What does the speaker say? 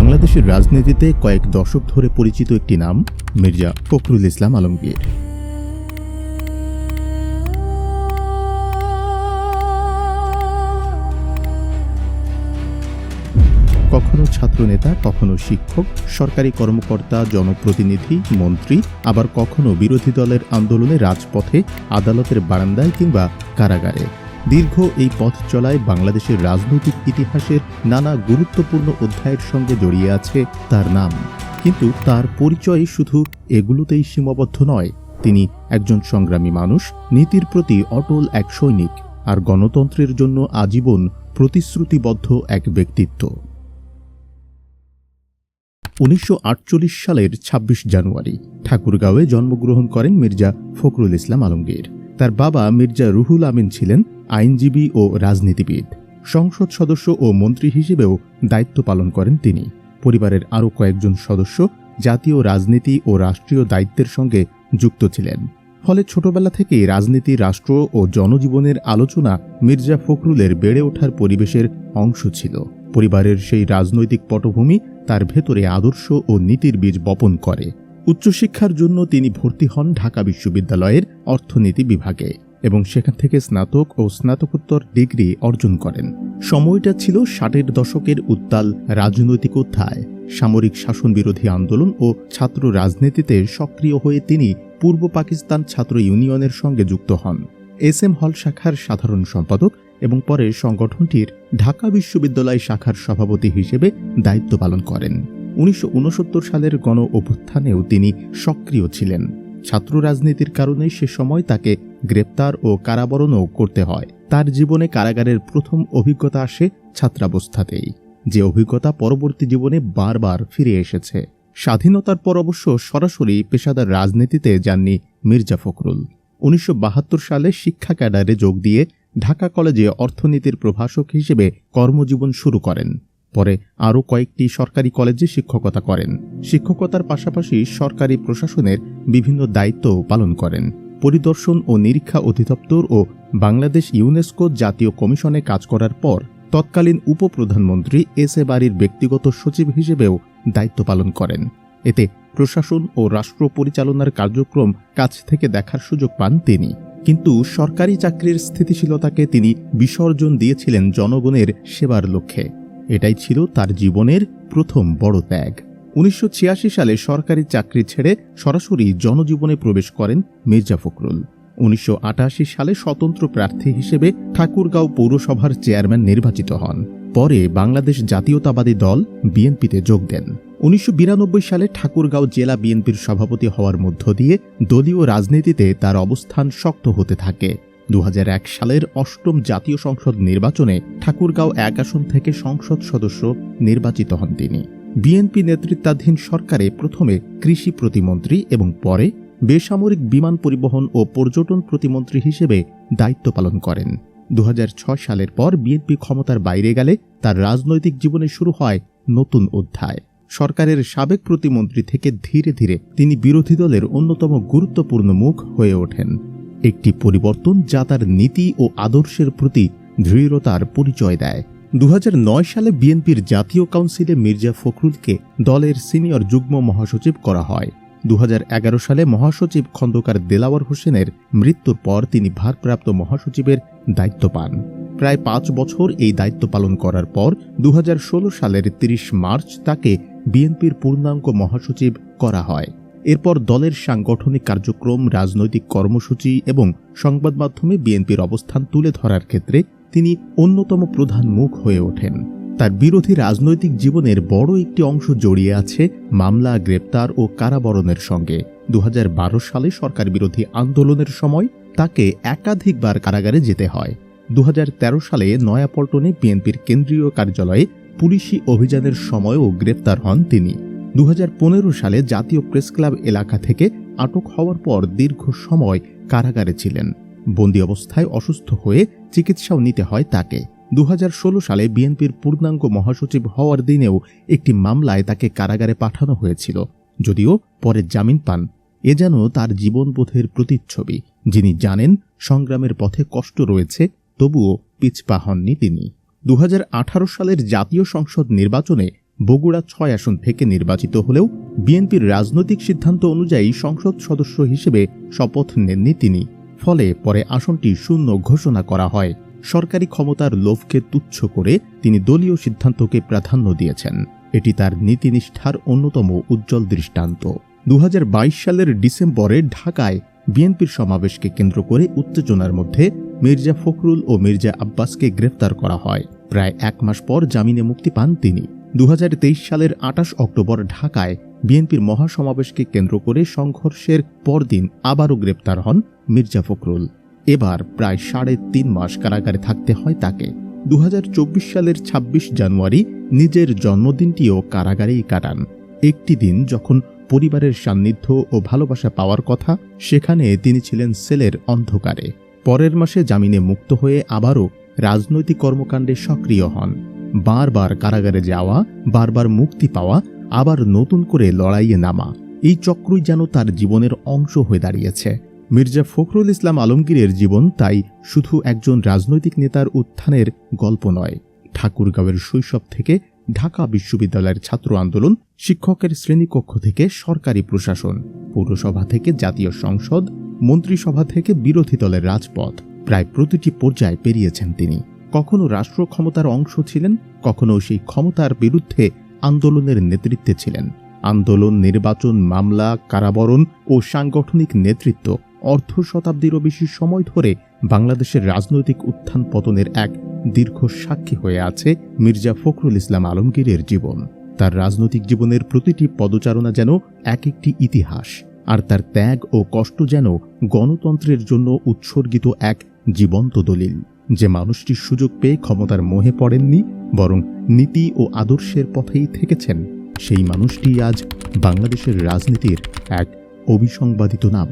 বাংলাদেশের রাজনীতিতে কয়েক দশক ধরে পরিচিত একটি নাম মির্জা ফখরুল ইসলাম আলমগীর। কখনো ছাত্রনেতা, কখনো শিক্ষক, সরকারি কর্মকর্তা, জনপ্রতিনিধি, মন্ত্রী, আবার কখনো বিরোধী দলের আন্দোলনে রাজপথে, আদালতের বারান্দায় কিংবা কারাগারে। দীর্ঘ এই পথ চলায় বাংলাদেশের রাজনৈতিক ইতিহাসের নানা গুরুত্বপূর্ণ অধ্যায়ের সঙ্গে জড়িয়ে আছে তার নাম। কিন্তু তার পরিচয় শুধু এগুলোতেই সীমাবদ্ধ নয়। তিনি একজন সংগ্রামী মানুষ, নীতির প্রতি অটল এক সৈনিক, আর গণতন্ত্রের জন্য আজীবন প্রতিশ্রুতিবদ্ধ এক ব্যক্তিত্ব। 1948 সালের 26 জানুয়ারি ঠাকুরগাঁওয়ে জন্মগ্রহণ করেন মির্জা ফখরুল ইসলাম আলমগীর। তার বাবা মির্জা রুহুল আমিন ছিলেন আইনজীবী ও রাজনীতিবিদ। সংসদ সদস্য ও মন্ত্রী হিসেবেও দায়িত্ব পালন করেন তিনি। পরিবারের আরও কয়েকজন সদস্য জাতীয় রাজনীতি ও রাষ্ট্রীয় দায়িত্বের সঙ্গে যুক্ত ছিলেন। ফলে ছোটবেলা থেকেই রাজনীতি, রাষ্ট্র ও জনজীবনের আলোচনা মির্জা ফখরুলের বেড়ে ওঠার পরিবেশের অংশ ছিল। পরিবারের সেই রাজনৈতিক পটভূমি তার ভেতরে আদর্শ ও নীতির বীজ বপন করে। উচ্চশিক্ষার জন্য তিনি ভর্তি হন ঢাকা বিশ্ববিদ্যালয়ের অর্থনীতি বিভাগে এবং সেখান থেকে স্নাতক ও স্নাতকোত্তর ডিগ্রি অর্জন করেন। সময়টা ছিল 60-এর দশকের উত্তাল রাজনৈতিক অধ্যায়। সামরিক শাসন বিরোধী আন্দোলন ও ছাত্র রাজনীতিতে সক্রিয় হয়ে তিনি পূর্ব পাকিস্তান ছাত্র ইউনিয়নের সঙ্গে যুক্ত হন। SM হল শাখার সাধারণ সম্পাদক এবং পরে সংগঠনটির ঢাকা বিশ্ববিদ্যালয় শাখার সভাপতি হিসেবে দায়িত্ব পালন করেন। 1969 সালের গণ অভ্যুত্থানেও তিনি সক্রিয় ছিলেন। ছাত্র রাজনীতির কারণে সে সময় তাকে গ্রেপ্তার ও কারাবরণও করতে হয়। তার জীবনে কারাগারের প্রথম অভিজ্ঞতা আসে ছাত্রাবস্থাতেই, যে অভিজ্ঞতা পরবর্তী জীবনে বারবার ফিরে এসেছে। স্বাধীনতার পর অবশ্য সরাসরি পেশাদার রাজনীতিতে যাননি মির্জা ফখরুল। 1972 সালে শিক্ষা ক্যাডারে যোগ দিয়ে ঢাকা কলেজে অর্থনীতির প্রভাষক হিসেবে কর্মজীবন শুরু করেন। পরে আরও কয়েকটি সরকারি কলেজে শিক্ষকতা করেন। শিক্ষকতার পাশাপাশি সরকারি প্রশাসনের বিভিন্ন দায়িত্ব পালন করেন। পরিদর্শন ও নিরীক্ষা অধিদপ্তর ও বাংলাদেশ ইউনেস্কো জাতীয় কমিশনে কাজ করার পর তৎকালীন উপপ্রধানমন্ত্রী S.A. বারীর ব্যক্তিগত সচিব হিসেবেও দায়িত্ব পালন করেন। এতে প্রশাসন ও রাষ্ট্র পরিচালনার কার্যক্রম কাছ থেকে দেখার সুযোগ পান তিনি। কিন্তু সরকারি চাকরির স্থিতিশীলতাকে তিনি বিসর্জন দিয়েছিলেন জনগণের সেবার লক্ষ্যে। এটাই ছিল তার জীবনের প্রথম বড় ত্যাগ। 1986 সালে সরকারি চাকরি ছেড়ে সরাসরি জনজীবনে প্রবেশ করেন মির্জা ফখরুল। 1988 সালে স্বতন্ত্র প্রার্থী হিসেবে ঠাকুরগাঁও পৌরসভার চেয়ারম্যান নির্বাচিত হন। পরে বাংলাদেশ জাতীয়তাবাদী দল বিএনপিতে যোগ দেন। 1992 সালে ঠাকুরগাঁও জেলা বিএনপির সভাপতি হওয়ার মধ্য দিয়ে দলীয় রাজনীতিতে তার অবস্থান শক্ত হতে থাকে। 2001 সালের 8ম জাতীয় সংসদ নির্বাচনে ঠাকুরগাঁও 1 আসন থেকে সংসদ সদস্য নির্বাচিত হন তিনি। বিএনপি নেতৃত্বাধীন সরকারে প্রথমে কৃষি প্রতিমন্ত্রী এবং পরে বেসামরিক বিমান পরিবহন ও পর্যটন প্রতিমন্ত্রী হিসেবে দায়িত্ব পালন করেন। 2006 সালের পর বিএনপি ক্ষমতার বাইরে গেলে তার রাজনৈতিক জীবনে শুরু হয় নতুন অধ্যায়। সরকারের সাবেক প্রতিমন্ত্রী থেকে ধীরে ধীরে তিনি বিরোধী দলের অন্যতম গুরুত্বপূর্ণ মুখ হয়ে ওঠেন। একটি পরিবর্তন যা তার নীতি ও আদর্শের প্রতি দৃঢ়তার পরিচয় দেয়। 2009 সালে বিএনপির জাতীয় কাউন্সিলে মির্জা ফখরুলকে দলের সিনিয়র যুগ্ম মহাসচিব করা হয়। 2011 সালে মহাসচিব খন্দকার দেলাওয়ার হোসেনের মৃত্যুর পর তিনি ভারপ্রাপ্ত মহাসচিবের দায়িত্ব পান। প্রায় 5 বছর এই দায়িত্ব পালন করার পর 2016 সালের 30 মার্চ তাকে বিএনপির পূর্ণাঙ্গ মহাসচিব করা হয়। এরপর দলের সাংগঠনিক কার্যক্রম, রাজনৈতিক কর্মসূচি এবং সংবাদ মাধ্যমে বিএনপির অবস্থান তুলে ধরার ক্ষেত্রে তিনি অন্যতম প্রধান মুখ হয়ে ওঠেন। তার বিরোধী রাজনৈতিক জীবনের বড় একটি অংশ জড়িয়ে আছে মামলা, গ্রেপ্তার ও কারাবরণের সঙ্গে। 2012 সালে সরকার বিরোধী আন্দোলনের সময় তাকে একাধিকবার কারাগারে যেতে হয়। 2013 সালে নয়াপল্টনে বিএনপির কেন্দ্রীয় কার্যালয়ে পুলিশি অভিযানের সময়ও গ্রেপ্তার হন তিনি। 2015 সালে জাতীয় প্রেসক্লাব এলাকা থেকে আটক হওয়ার পর দীর্ঘ সময় কারাগারে ছিলেন। বন্দী অবস্থায় অসুস্থ হয়ে চিকিৎসাও নিতে হয় তাকে। 2016 সালে বিএনপির পূর্ণাঙ্গ মহাসচিব হওয়ার দিনেও একটি মামলায় তাকে কারাগারে পাঠানো হয়েছিল, যদিও পরে জামিন পান। এ যেন তার জীবনবোধের প্রতিচ্ছবি। যিনি জানেন সংগ্রামের পথে কষ্ট রয়েছে, তবুও পিছপা হননি তিনি। 2018 সালের জাতীয় সংসদ নির্বাচনে বগুড়া ৬ আসন থেকে নির্বাচিত হলেও বিএনপির রাজনৈতিক সিদ্ধান্ত অনুযায়ী সংসদ সদস্য হিসেবে শপথ নেননি তিনি। ফলে পরে আসনটি শূন্য ঘোষণা করা হয়। সরকারি ক্ষমতার লোভকে তুচ্ছ করে তিনি দলীয় সিদ্ধান্তকে প্রাধান্য দিয়েছেন। এটি তার নীতিনিষ্ঠার অন্যতম উজ্জ্বল দৃষ্টান্ত। ২০২২ সালের ডিসেম্বরে ঢাকায় বিএনপির সমাবেশকে কেন্দ্র করে উত্তেজনার মধ্যে মির্জা ফখরুল ও মির্জা আব্বাসকে গ্রেফতার করা হয়। প্রায় ১ মাস পর জামিনে মুক্তি পান তিনি। ২০২৩ সালের ২৮ অক্টোবর ঢাকায় বিএনপির মহাসমাবেশকে কেন্দ্র করে সংঘর্ষের পরদিন আবারও গ্রেপ্তার হন মির্জা ফখরুল। এবার প্রায় ৩.৫ মাস কারাগারে থাকতে হয় তাকে। ২০২৪ সালের ২৬ জানুয়ারি নিজের জন্মদিনটিও কারাগারেই কাটান। একটি দিন যখন পরিবারের সান্নিধ্য ও ভালোবাসা পাওয়ার কথা, সেখানে তিনি ছিলেন সেলের অন্ধকারে। পরের মাসে জামিনে মুক্ত হয়ে আবারও রাজনৈতিক কর্মকাণ্ডে সক্রিয় হন। বারবার কারাগারে যাওয়া, বারবার মুক্তি পাওয়া, আবার নতুন করে লড়াইয়ে নামা, এই চক্রই যেন তার জীবনের অংশ হয়ে দাঁড়িয়েছে। মির্জা ফখরুল ইসলাম আলমগীরের জীবন তাই শুধু একজন রাজনৈতিক নেতার উত্থানের গল্প নয়। ঠাকুরগাঁওয়ের শৈশব থেকে ঢাকা বিশ্ববিদ্যালয়ের ছাত্র আন্দোলন, শিক্ষকের শ্রেণীকক্ষ থেকে সরকারি প্রশাসন, পৌরসভা থেকে জাতীয় সংসদ, মন্ত্রিসভা থেকে বিরোধী দলের রাজপথ, প্রায় প্রতিটি পর্যায়ে পেরিয়েছেন তিনি। কখনো রাষ্ট্র ক্ষমতার অংশ ছিলেন, কখনো সেই ক্ষমতার বিরুদ্ধে আন্দোলনের নেতৃত্বে ছিলেন। আন্দোলন, নির্বাচন, মামলা, কারাবরণ ও সাংগঠনিক নেতৃত্ব অর্ধ শতাব্দীরও বেশি সময় ধরে বাংলাদেশের রাজনৈতিক উত্থান পতনের এক দীর্ঘ সাক্ষী হয়ে আছে মির্জা ফখরুল ইসলাম আলমগীরের জীবন। তার রাজনৈতিক জীবনের প্রতিটি পদচারণা যেন এক একটি ইতিহাস, আর তার ত্যাগ ও কষ্ট যেন গণতন্ত্রের জন্য উৎসর্গিত এক জীবন্ত দলিল। যে মানুষটি সুযোগ পেয়ে ক্ষমতার মোহে পড়েননি, বরং নীতি ও আদর্শের পথেই থেকেছেন, সেই মানুষটি আজ বাংলাদেশের রাজনীতির এক অবিসংবাদিত নাম।